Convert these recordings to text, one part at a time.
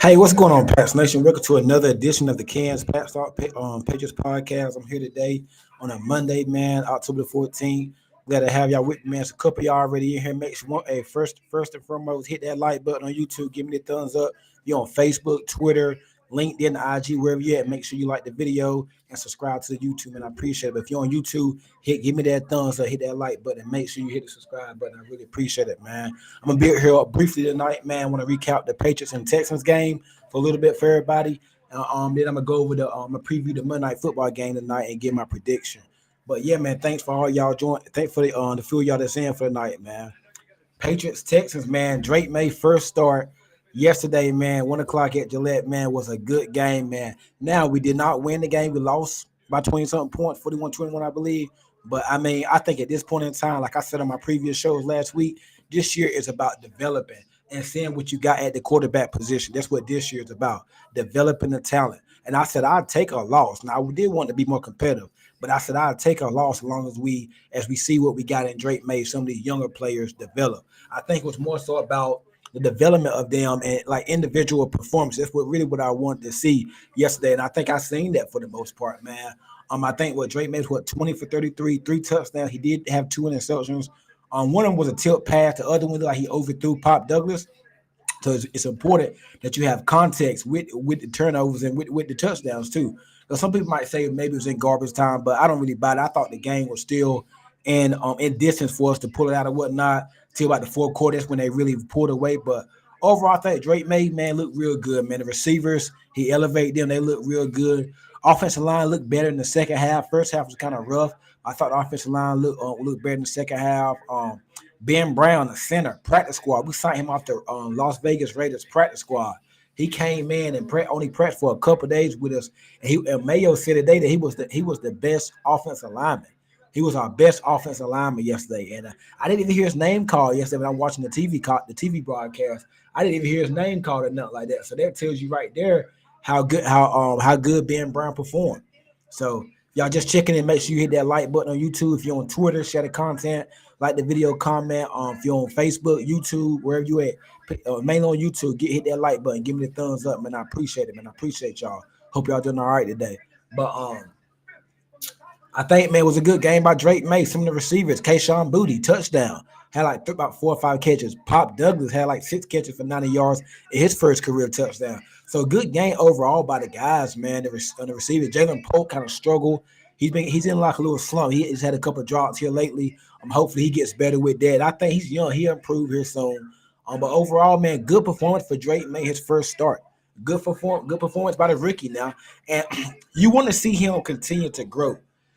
Hey, what's going on, Pats Nation? Welcome to another edition of the Cans Patriots podcast. I'm here today on a Monday, man, October the 14th. Glad to have y'all with me, man. It's a couple of y'all already in here. Make sure, hey, first and foremost, hit that like button on YouTube. Give me the thumbs up. You're on Facebook, Twitter, LinkedIn, IG, wherever you're at. Make sure you like the video and subscribe to the YouTube, and I appreciate it. But if you're on YouTube, give me that thumbs up, hit that like button, and make sure you hit the subscribe button. I really appreciate it, man. I'm gonna be here briefly tonight, man. I want to recap the Patriots and Texans game for a little bit for everybody. Then I'm gonna go over I'm gonna preview the Monday Night Football game tonight and give my prediction. But yeah, man, thanks for all y'all join. Thanks for the few of y'all that's in for the night, man. Patriots Texans, man. Drake Maye first start yesterday, man. 1 o'clock at Gillette, man, was a good game, man. Now we did not win the game. We lost by 20 something points, 41-21, I believe. But I mean, I think at this point in time, like I said on my previous shows last week, this year is about developing and seeing what you got at the quarterback position. That's what this year is about, developing the talent. And I said I'd take a loss. Now we did want to be more competitive, but I said I'd take a loss as long as we see what we got in Drake Maye, some of these younger players develop. I think it was more so about the development of them and like individual performance. That's what I wanted to see yesterday, and I think I seen that for the most part, man. I think what Drake Maye was 20 for 33, 3 touchdowns. He did have 2 interceptions. One of them was a tilt pass. The other one, like he overthrew Pop Douglas. So it's important that you have context with the turnovers and with the touchdowns too. Because some people might say maybe it was in garbage time, but I don't really buy it. I thought the game was still in distance for us to pull it out or whatnot till about the fourth quarter. That's when they really pulled away. But overall, I think Drake Maye, man, looked real good, man. The receivers, he elevated them. They looked real good. Offensive line looked better in the second half. First half was kind of rough. I thought the offensive line looked better in the second half. Ben Brown, the center, practice squad. We signed him off the Las Vegas Raiders practice squad. He came in and only practiced for a couple of days with us. And Mayo said today that he was the best offensive lineman. He was our best offensive lineman yesterday, and I didn't even hear his name called yesterday when I'm watching the TV broadcast. I didn't even hear his name called or nothing like that. So that tells you right there how good Ben Brown performed. So y'all just checking in. Make sure you hit that like button on YouTube. If you're on Twitter, share the content, like the video, comment. If you're on Facebook, YouTube, wherever you at, mainly on YouTube, hit that like button. Give me the thumbs up, man. I appreciate it, man. I appreciate y'all. Hope y'all doing all right today. But I think, man, it was a good game by Drake Maye. Some of the receivers, Kayshawn Booty, touchdown. Had like about 4 or 5 catches. Pop Douglas had like 6 catches for 90 yards in his first career touchdown. So good game overall by the guys, man. The receivers, Jalen Polk kind of struggled. He's in like a little slump. He's had a couple of drops here lately. Hopefully he gets better with that. I think he's young. He'll improve here soon. But overall, man, good performance for Drake Maye, his first start. Good performance by the rookie now. And you want to see him continue to grow.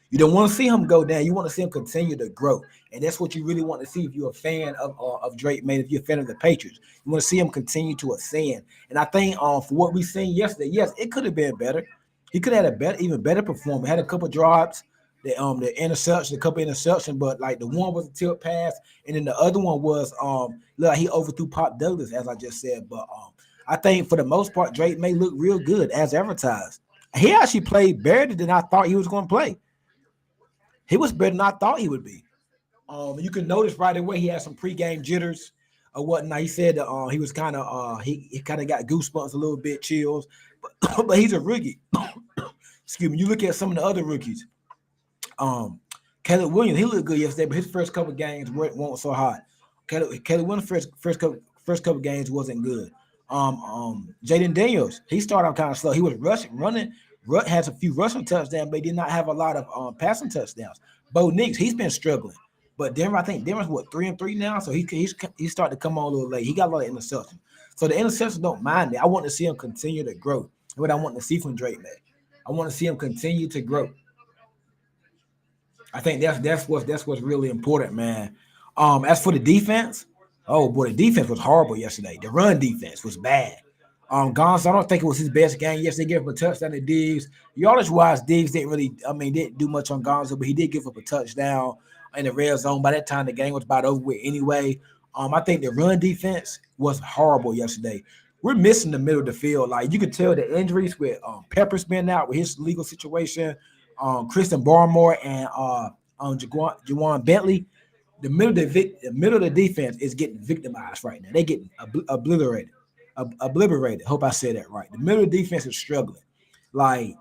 You don't want to see him go down. You want to see him continue to grow, and that's what you really want to see if you're a fan of Drake Maye. If you're a fan of the Patriots, you want to see him continue to ascend. And I think for what we seen yesterday, yes, it could have been better. He could have had even better performance. Had a couple drops, the interception, a couple interceptions, but like the one was a tilt pass, and then the other one was like he overthrew Pop Douglas, as I just said. But I think for the most part, Drake Maye look real good as advertised. He actually played better than I thought he was going to play. He was better than I thought he would be. You can notice right away he had some pregame jitters or whatnot. He said he was kind of he kind of got goosebumps a little bit, chills, but he's a rookie. Excuse me. You look at some of the other rookies. Caleb Williams, he looked good yesterday, but his first couple games weren't so hot. Caleb Williams' first couple games wasn't good. Jaden Daniels, he started out kind of slow. He was running. Has a few rushing touchdowns, but he did not have a lot of passing touchdowns. Bo Nix, he's been struggling. But Denver, I think Denver's 3-3 now, so he's starting to come on a little late. He got a lot of interceptions. So the interceptions don't mind me. I want to see him continue to grow. What I want to see from Drake Maye. I want to see him continue to grow. I think that's what's really important, man. As for the defense, oh boy, the defense was horrible yesterday. The run defense was bad. Gonzo, I don't think it was his best game. Yes, they gave up a touchdown to Diggs. Yardage-wise, Diggs didn't do much on Gonzo, but he did give up a touchdown in the red zone. By that time, the game was about over with anyway. I think the run defense was horrible yesterday. We're missing the middle of the field. Like, you could tell the injuries with Pepper's been out with his legal situation, Christian Barmore and Jawan Bentley. The middle of the defense is getting victimized right now. They're getting obliterated. obliterated. Hope I said that right. The middle defense is struggling. Like,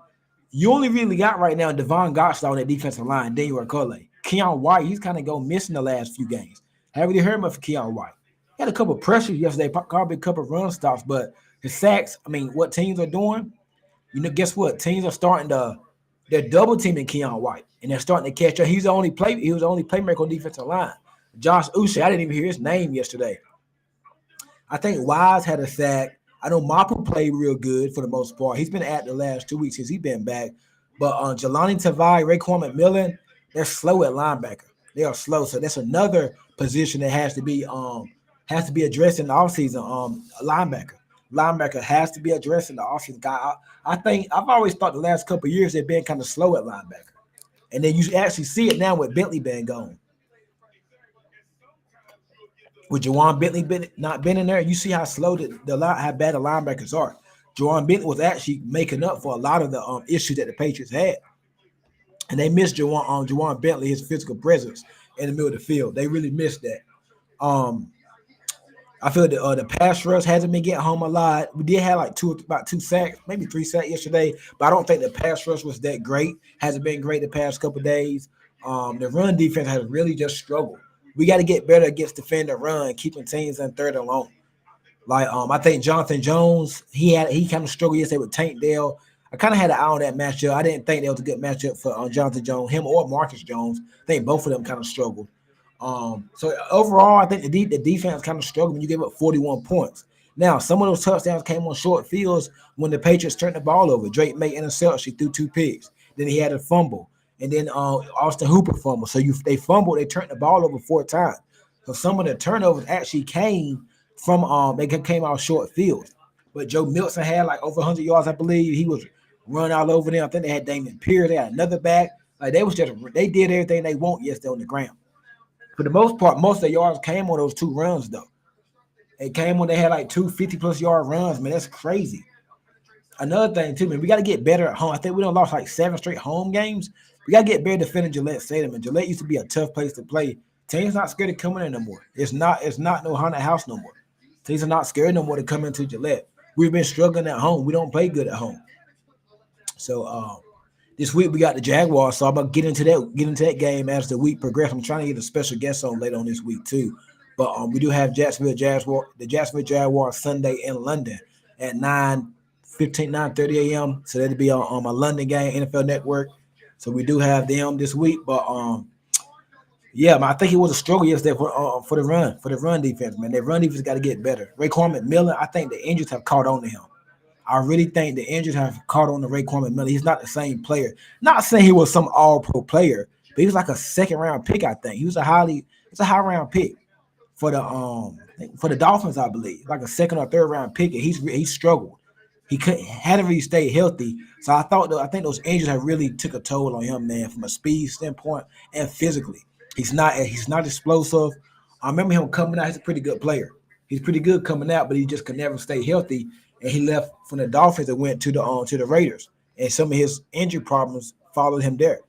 you only really got right now Devon Gotch on that defensive line, Daniel Culley. Keon White, he's kind of go missing the last few games. Haven't really heard much from Keon White. He had a couple of pressures yesterday, probably a couple of run stops, but his sacks, I mean, what teams are doing, guess what? Teams are starting to they're double teaming Keon White, and they're starting to catch up. He was the only playmaker on defensive line. Josh Uche, I didn't even hear his name yesterday. I think Wise had a sack. I know Mapu played real good for the most part. He's been at the last 2 weeks since he's been back. But Jelani Tavai, Raekwon McMillan, they're slow at linebacker. They are slow. So that's another position that has to be addressed in the offseason. Linebacker. Linebacker has to be addressed in the offseason. I think I've always thought the last couple of years they've been kind of slow at linebacker. And then you actually see it now with Bentley being gone. With Juwan Bentley not been in there, you see how slow how bad the linebackers are. Juwan Bentley was actually making up for a lot of the issues that the Patriots had, and they missed Juwan Bentley, his physical presence in the middle of the field. They really missed that. I feel the pass rush hasn't been getting home a lot. We did have like about 2 sacks, maybe 3 sacks yesterday, but I don't think the pass rush was that great. Hasn't been great the past couple of days. The run defense has really just struggled. We got to get better against defend the run, keeping teams in third and long. Like I think Jonathan Jones, he kind of struggled yesterday with Tank Dell. I kind of had an eye on that matchup. I didn't think that was a good matchup for Jonathan Jones, him or Marcus Jones. I think both of them kind of struggled. So overall, I think the defense kind of struggled when you give up 41 points. Now, some of those touchdowns came on short fields when the Patriots turned the ball over. Drake Maye intercepted. She threw 2 picks. Then he had a fumble. And then Austin Hooper fumbled. So they fumbled, they turned the ball over 4 times. So some of the turnovers actually came from they came out short fields. But Joe Mixon had like over 100 yards, I believe. He was running all over them. I think they had Damian Pierce. They had another back. Like they did everything they want yesterday on the ground. For the most part, most of the yards came on those 2 runs, though. It came when they had like 2 50-plus yard runs, man. That's crazy. Another thing, too, man, we got to get better at home. I think we done lost like 7 straight home games. We got to get better defending Gillette Stadium. And Gillette used to be a tough place to play. Teams not scared of coming in no more. It's not no haunted house no more. Teams are not scared no more to come into Gillette. We've been struggling at home. We don't play good at home. So this week we got the Jaguars. So I'm gonna get into that game as the week progresses. I'm trying to get a special guest on later on this week too. But we do have the Jacksonville Jaguars Sunday in London at 9:30 a.m. So that'll be on my London game, NFL Network. So we do have them this week. But yeah, man, I think it was a struggle yesterday for the run defense, man. Their run defense got to get better. Raekwon McMillan, I think the injuries have caught on to him. I really think the injuries have caught on to Raekwon McMillan. He's not the same player. Not saying he was some all-pro player, but he was like a second-round pick, I think. It's a high-round pick for the Dolphins, I believe. Like a second or third-round pick, and he struggled. He hadn't really stayed healthy. So I think those injuries have really took a toll on him, man, from a speed standpoint and physically. He's not explosive. I remember him coming out. He's a pretty good player. He's pretty good coming out, but he just could never stay healthy. And he left from the Dolphins and went to the Raiders. And some of his injury problems followed him there.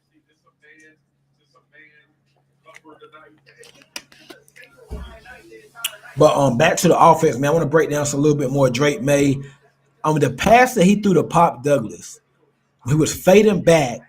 But back to the offense, man. I want to break down a little bit more Drake Maye. The pass that he threw to Pop Douglas, he was fading back.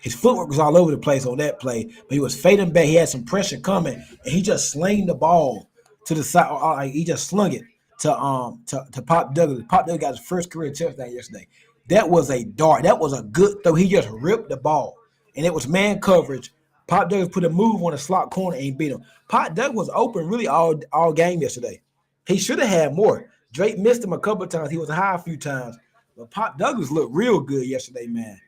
His footwork was all over the place on that play, but he was fading back. He had some pressure coming, and he just slinged the ball to the side. He just slung it to Pop Douglas. Pop Douglas got his first career touchdown yesterday. That was a dart. That was a good throw. He just ripped the ball, and it was man coverage. Pop Douglas put a move on the slot corner and beat him. Pop Douglas was open really all game yesterday. He should have had more. Drake missed him a couple of times. He was high a few times, but Pop Douglas looked real good yesterday, man.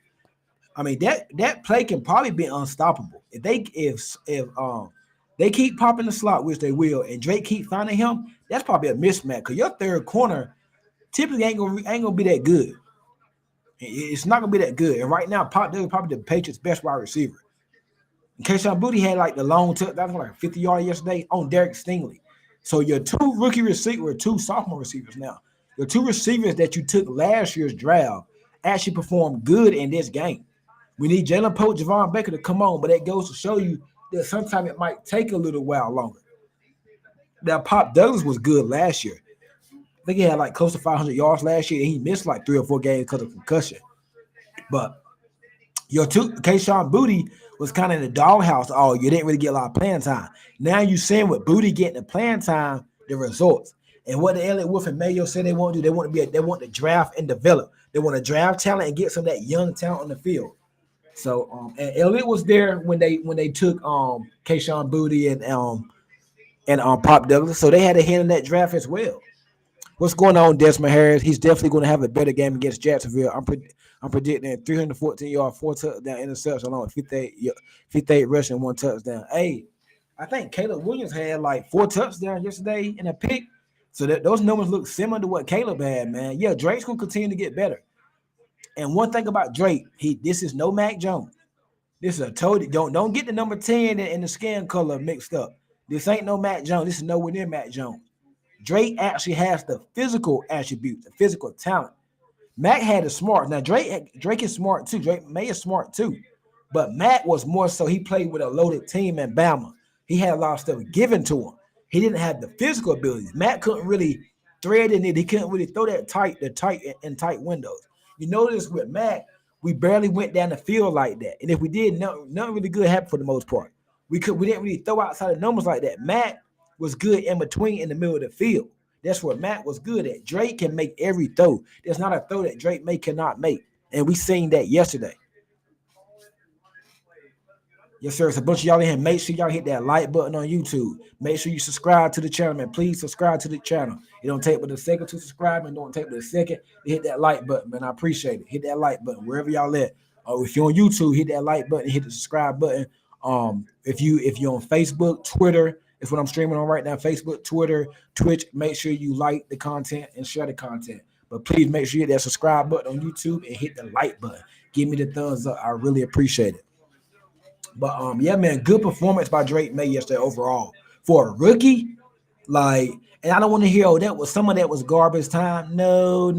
I mean, that play can probably be unstoppable. If they keep popping the slot, which they will, and Drake keep finding him, that's probably a mismatch. Because your third corner typically ain't gonna be that good. It's not gonna be that good. And right now, Pop Douglas is probably the Patriots' best wide receiver. And Kayshon Boutte had like the long that was like 50 yards yesterday on Derek Stingley. So your 2 rookie receivers, 2 sophomore receivers now. Your 2 receivers that you took last year's draft actually performed good in this game. We need Jalen Pope, Javon Baker to come on, but that goes to show you that sometimes it might take a little while longer. Now, Pop Douglas was good last year. I think he had like close to 500 yards last year, and he missed like 3 or 4 games because of concussion. But your two Kayshawn Booty was kind of in the doghouse. Oh, you didn't really get a lot of playing time. Now you seeing with Booty getting the playing time, the results. And what the Elliott Wolf and Mayo said they want to do, they want to draft and develop. They want to draft talent and get some of that young talent on the field. So and Elliott was there when they took Kayshawn Booty and Pop Douglas. So they had a hand in that draft as well. What's going on, Desmond Harris? He's definitely going to have a better game against Jacksonville. I'm predicting 314 yard, 4 touchdown interception along with 58 rushing, 1 touchdown. Hey, I think Caleb Williams had like 4 touchdowns yesterday in a pick. So those numbers look similar to what Caleb had, man. Yeah, Drake's going to continue to get better. And one thing about Drake, this is no Mac Jones. This is a total. Don't get the number 10 and the skin color mixed up. This ain't no Mac Jones. This is nowhere near Mac Jones. Drake actually has the physical attributes, the physical talent. Mac had the smart. Now Drake is smart too. Drake Maye is smart too. But Mac was more so he played with a loaded team in Bama. He had a lot of stuff given to him. He didn't have the physical abilities. Mac couldn't really thread in it. He couldn't really throw that tight windows. You notice with Mac, we barely went down the field like that. And if we did, nothing really good happened for the most part. We didn't really throw outside the numbers like that. Mac was good in between in the middle of the field. That's what Matt was good at. Drake can make every throw. There's not a throw that Drake Maye cannot make. And we seen that yesterday. Yes, sir. It's a bunch of y'all in here. Make sure y'all hit that like button on YouTube. Make sure you subscribe to the channel, man. Please subscribe to the channel. It don't take but a second to subscribe, and don't take but a second to hit that like button, man. I appreciate it. Hit that like button wherever y'all at. If you're on YouTube, hit that like button, hit the subscribe button. If you're on Facebook, Twitter, it's what I'm streaming on right now. Facebook, Twitter, Twitch. Make sure you like the content and share the content. But please make sure you hit that subscribe button on YouTube and hit the like button. Give me the thumbs up. I really appreciate it. But yeah, man, good performance by Drake Maye yesterday overall. For a rookie, like, and I don't want to hear, that was some of that was garbage time. No.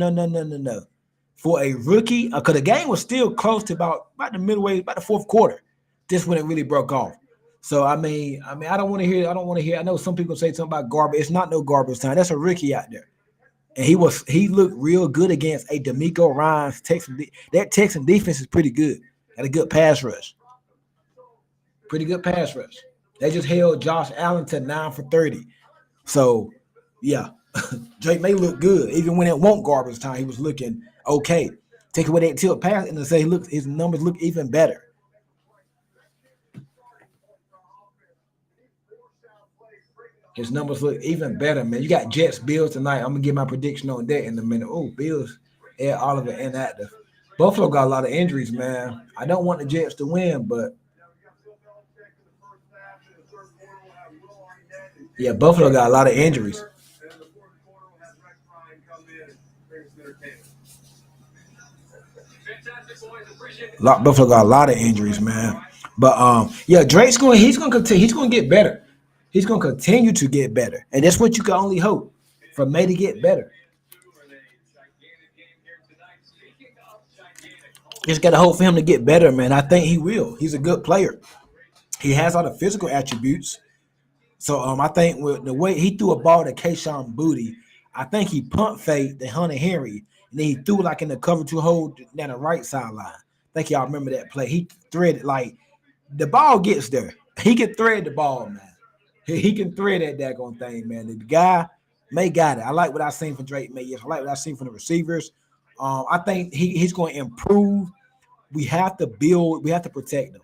For a rookie, because the game was still close to about the midway, about the fourth quarter. Just when it really broke off. So I mean, I don't want to hear. I know some people say something about garbage. It's not no garbage time. That's a rookie out there, and he looked real good against a D'Amico Ryans Texan. That Texan defense is pretty good. Got a good pass rush. Pretty good pass rush. They just held Josh Allen to 9 for 30. So yeah, Drake Maye looked good. Even when it won't garbage time, he was looking okay. Take away that tilt pass and say his numbers look even better. His numbers look even better, man. You got Jets, Bills tonight. I'm gonna give my prediction on that in a minute. Oh, Bills, Ed Oliver inactive. Buffalo got a lot of injuries, man. I don't want the Jets to win, but yeah, Buffalo got a lot of injuries. Buffalo got a lot of injuries, man. But yeah, Drake's he's gonna continue. He's gonna get better. He's gonna continue to get better, and that's what you can only hope for May to get better. Just gotta hope for him to get better, man. I think he will. He's a good player. He has all the physical attributes. So I think with the way he threw a ball to Kayshawn Booty, I think he punt faked the Hunter Henry, and then he threw like in the cover two hole down the right sideline. I think y'all remember that play. He threaded like the ball gets there. He can thread the ball, man. He can thread that daggone thing, man. The guy May got it. I like what I seen from Drake Maye. I like what I seen from the receivers. I think he's going to improve. We have to build. We have to protect him.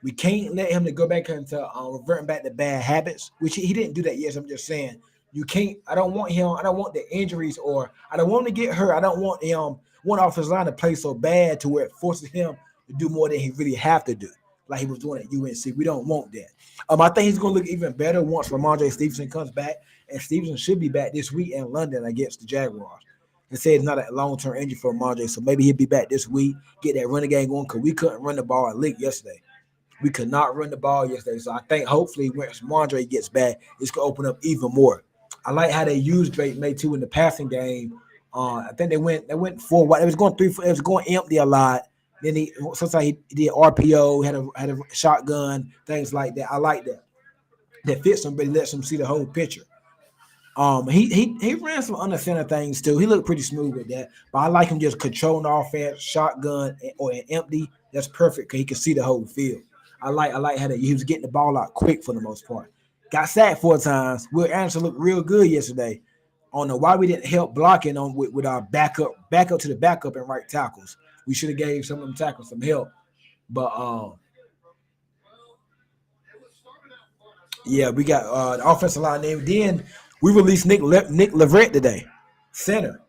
We can't let him to go back into reverting back to bad habits, which he didn't do that yet. So I'm just saying, you can't. I don't want him. I don't want the injuries, or I don't want him to get hurt. I don't want one offensive line to play so bad to where it forces him to do more than he really have to do, like he was doing at UNC. We don't want that. I think he's going to look even better once Ramondre Stevenson comes back, and Stevenson should be back this week in London against the Jaguars. They say it's not a long-term injury for Ramondre, so maybe he'll be back this week, get that running game going, because we couldn't run the ball at Lick yesterday. We could not run the ball yesterday. So I think hopefully when Ramondre gets back, it's going to open up even more. I like how they used Drake Maye too in the passing game. I think they went 4 wide. It was going 3. It was going empty a lot. Then sometimes he did RPO, had a shotgun, things like that. I like that. That fits somebody, lets them see the whole picture. He ran some under center things too. He looked pretty smooth with that. But I like him just controlling the offense, shotgun or an empty. That's perfect because he can see the whole field. I like how he was getting the ball out quick for the most part. Got sacked 4 times. Will Anderson looked real good yesterday. I don't know why we didn't help blocking on with our backup to the backup and right tackles. We should have gave some of them tackles some help. But yeah, we got the offensive line name. Then we released Nick Leverett today, center.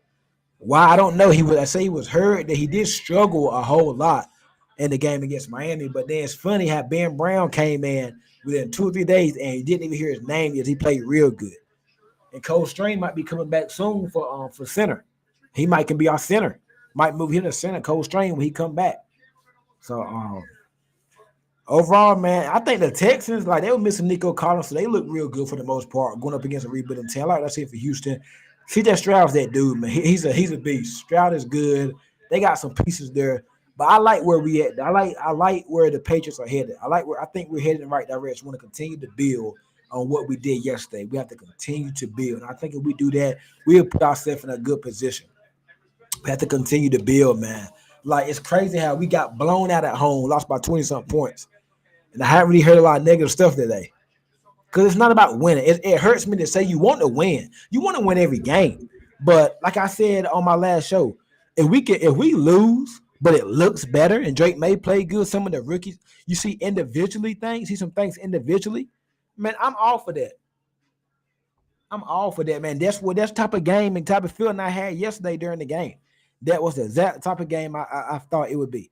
Why I don't know. I say he was hurt. That he did struggle a whole lot in the game against Miami. But then it's funny how Ben Brown came in within 2 or 3 days and he didn't even hear his name yet. He played real good. And Cole Strain might be coming back soon for center. He might can be our center. Might move him to center. Cole Strain when he come back. So overall, man, I think the Texans, like, they were missing Nico Collins, so they look real good for the most part, going up against a rebuilding team. Like I said for Houston, CJ Stroud's that dude, man. He's a beast. Stroud is good. They got some pieces there, but I like where we at. I like where the Patriots are headed. I think we're headed in the right direction. We want to continue to build on what we did yesterday. We have to continue to build. And I think if we do that, we'll put ourselves in a good position. We have to continue to build, man. Like, it's crazy how we got blown out at home, lost by 20-something points. And I haven't really heard a lot of negative stuff today. Because it's not about winning. It hurts me to say you want to win. You want to win every game. But like I said on my last show, if we lose, but it looks better, and Drake Maye played good, some of the rookies, you see individually things, see some things individually, man, I'm all for that. I'm all for that, man. That's type of game and type of feeling I had yesterday during the game. That was the exact type of game I thought it would be.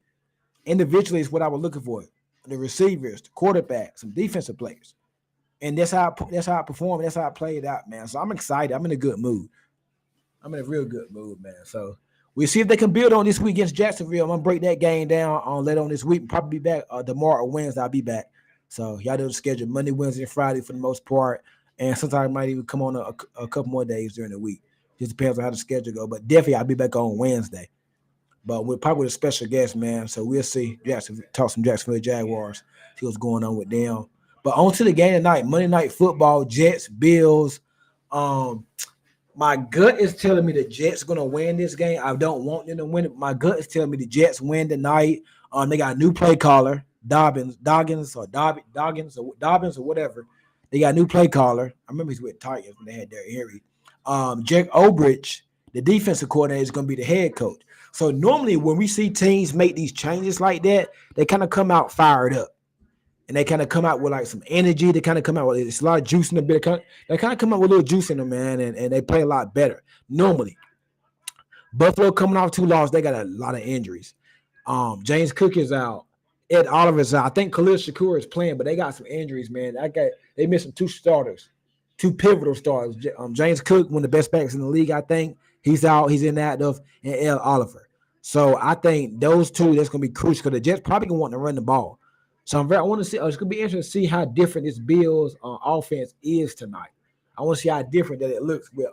Individually is what I was looking for. The receivers, the quarterback, some defensive players. And that's how I performed. That's how I played out, man. So I'm excited. I'm in a good mood. I'm in a real good mood, man. So we'll see if they can build on this week against Jacksonville. I'm gonna break that game down on later on this week. Probably be back tomorrow or Wednesday. I'll be back. So y'all do the schedule Monday, Wednesday, and Friday for the most part. And sometimes I might even come on a couple more days during the week. Just depends on how the schedule go. But definitely I'll be back on Wednesday. But we're probably with a special guest, man. So we'll see. Talk some Jacksonville Jaguars. See what's going on with them. But on to the game tonight, Monday Night Football, Jets, Bills. My gut is telling me the Jets going to win this game. I don't want them to win it. My gut is telling me the Jets win tonight. They got a new play caller, Dobbins or whatever. They got a new play caller. I remember he's with Titans when they had their Henry. Jake Obridge, the defensive coordinator, is going to be the head coach. So normally when we see teams make these changes like that, they kind of come out fired up. And they kind of come out with like some energy. They kind of come out with it's a lot of juice in the bit. They kind of come out with a little juice in them, man, and they play a lot better. Normally, Buffalo coming off 2 losses, they got a lot of injuries. James Cook is out. Ed Oliver's out. I think Khalil Shakur is playing, but they got some injuries, man. They missing 2 starters, 2 pivotal starters. James Cook, one of the best backs in the league, I think. He's out. He's inactive. And Ed Oliver. So I think those 2, that's going to be crucial because the Jets probably going to want to run the ball. So I want to see. It's going to be interesting to see how different this Bills offense is tonight. I want to see how different that it looks with.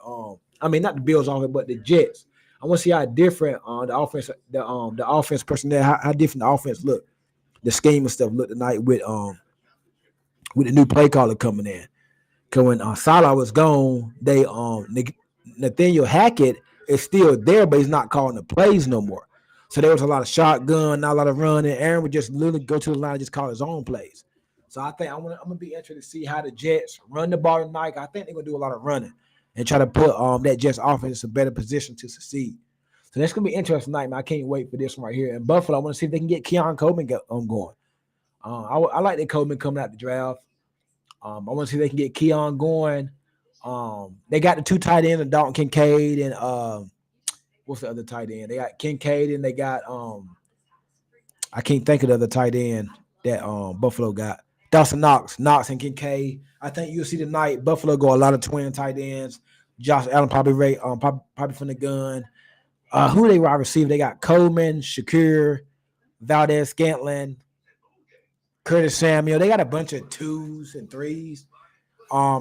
I mean, not the Bills offense, but the Jets. I want to see how different the offense, the offense personnel, how different the offense look, the scheme and stuff look tonight with the new play caller coming in. Because when Salah was gone, Nathaniel Hackett is still there, but he's not calling the plays no more. So there was a lot of shotgun, not a lot of running. Aaron would just literally go to the line and just call his own plays. So I think I'm gonna be interested to see how the Jets run the ball tonight. I think they're gonna do a lot of running and try to put that Jets offense in a better position to succeed. So that's gonna be interesting tonight, man. I can't wait for this one right here. In Buffalo, I want to see if they can get Keon Coleman going. I like that Coleman coming out the draft. I want to see if they can get Keon going. They got the 2 tight ends, Dalton Kincaid and what's the other tight end? They got Kincaid and they got I can't think of the other tight end that Buffalo got. Dawson Knox and Kincaid. I think you'll see tonight Buffalo go a lot of twin tight ends. Josh Allen probably from the gun. Who they wide receiver? They got Coleman, Shakur, Valdez Scantling, Curtis Samuel. They got a bunch of 2s and 3s.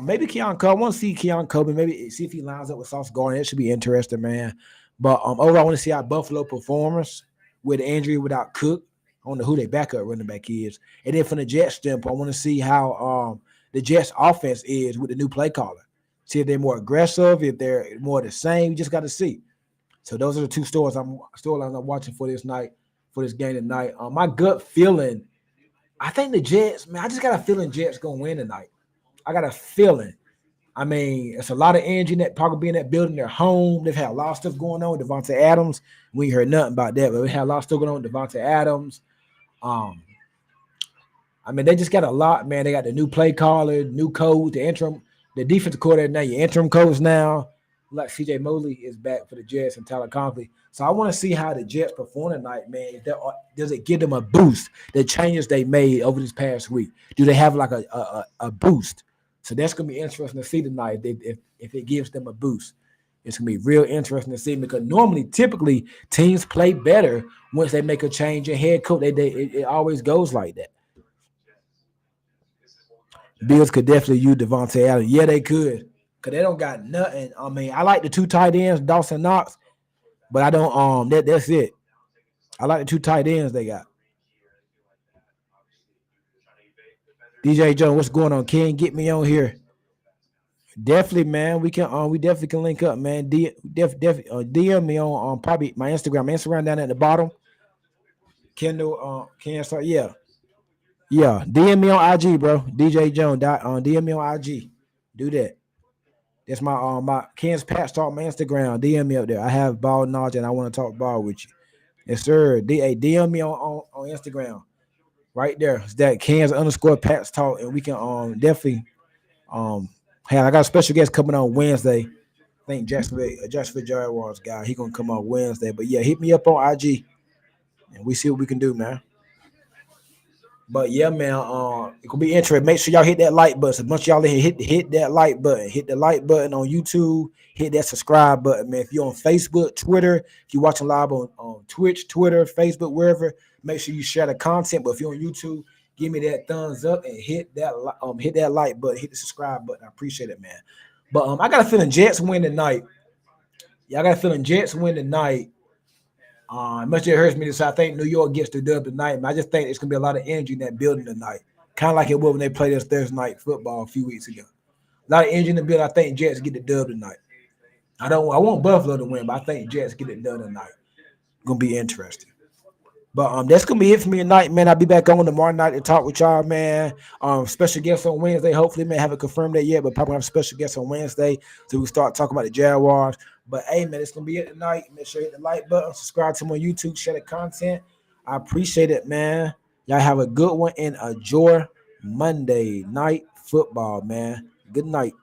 Maybe Keon Coleman. I want to see Keon Coleman. Maybe see if he lines up with Sauce Gardner. It should be interesting, man. But overall, I want to see how Buffalo performers with the injury without Cook. I don't know who their backup running back is. And then from the Jets standpoint, I want to see how the Jets offense is with the new play caller. See if they're more aggressive, if they're more the same. You just got to see. So those are the two storylines I'm watching for this night, for this game tonight. My gut feeling, I think the Jets, man, I just got a feeling Jets gonna win tonight. I got a feeling. I mean, it's a lot of energy in that probably in that building. They're home. They've had a lot of stuff going on with Devontae Adams. We ain't heard nothing about that, but we had a lot of stuff going on with Devontae Adams. Um, I mean, they just got a lot, man. They got the new play caller, new coach, the defensive coordinator now, your interim coach now. Like CJ Mosley is back for the Jets and Tyler Conklin. So I want to see how the Jets perform tonight, man. Does it give them a boost? The changes they made over this past week. Do they have like a boost? So that's gonna be interesting to see tonight. If it gives them a boost, it's gonna be real interesting to see because normally, typically, teams play better once they make a change in head coach. It always goes like that. Bills could definitely use Devontae Adams. Yeah, they could. Cause they don't got nothing. I mean, I like the two tight ends, Dawson Knox, but I don't that's it. I like the two tight ends they got. DJ Jones, what's going on? Ken, get me on here. Definitely, man. We definitely can link up, man. DM me on probably my Instagram. My Instagram down at the bottom. Kendall, Ken, so yeah. DM me on IG, bro. DJ Jones. DM me on IG. Do that. That's my Ken's Patch Talk, my Instagram. DM me up there. I have ball knowledge and I want to talk ball with you. Yes, sir. DM me on Instagram. Right there. It's that Ken's underscore Patch Talk. And we can definitely hey, I got a special guest coming on Wednesday. I think Jacksonville Jaguars guy. He gonna come on Wednesday. But yeah, hit me up on IG and we see what we can do, man. But yeah, man, it could be interesting. Make sure y'all hit that like button. A bunch of y'all in here, hit that like button. Hit the like button on YouTube. Hit that subscribe button, man. If you're on Facebook, Twitter, if you're watching live on Twitch, Twitter, Facebook, wherever, make sure you share the content. But if you're on YouTube, give me that thumbs up and hit that like button, hit the subscribe button. I appreciate it, man. But I got a feeling Jets win tonight. Yeah, I got a feeling Jets win tonight. Much it hurts me to say I think New York gets the dub tonight, but I just think it's gonna be a lot of energy in that building tonight. Kind of like it was when they played us Thursday night football a few weeks ago. A lot of energy in the building. I think Jets get the dub tonight. I want Buffalo to win, but I think Jets get it done tonight. Gonna be interesting. But that's gonna be it for me tonight, man. I'll be back on tomorrow night to talk with y'all, man. Special guest on Wednesday. Hopefully, man, haven't confirmed that yet, but probably have a special guest on Wednesday so we start talking about the Jaguars. But hey, man, it's gonna be it tonight. Make sure you hit the like button, subscribe to my YouTube, share the content. I appreciate it, man. Y'all have a good one and enjoy Monday night football, man. Good night.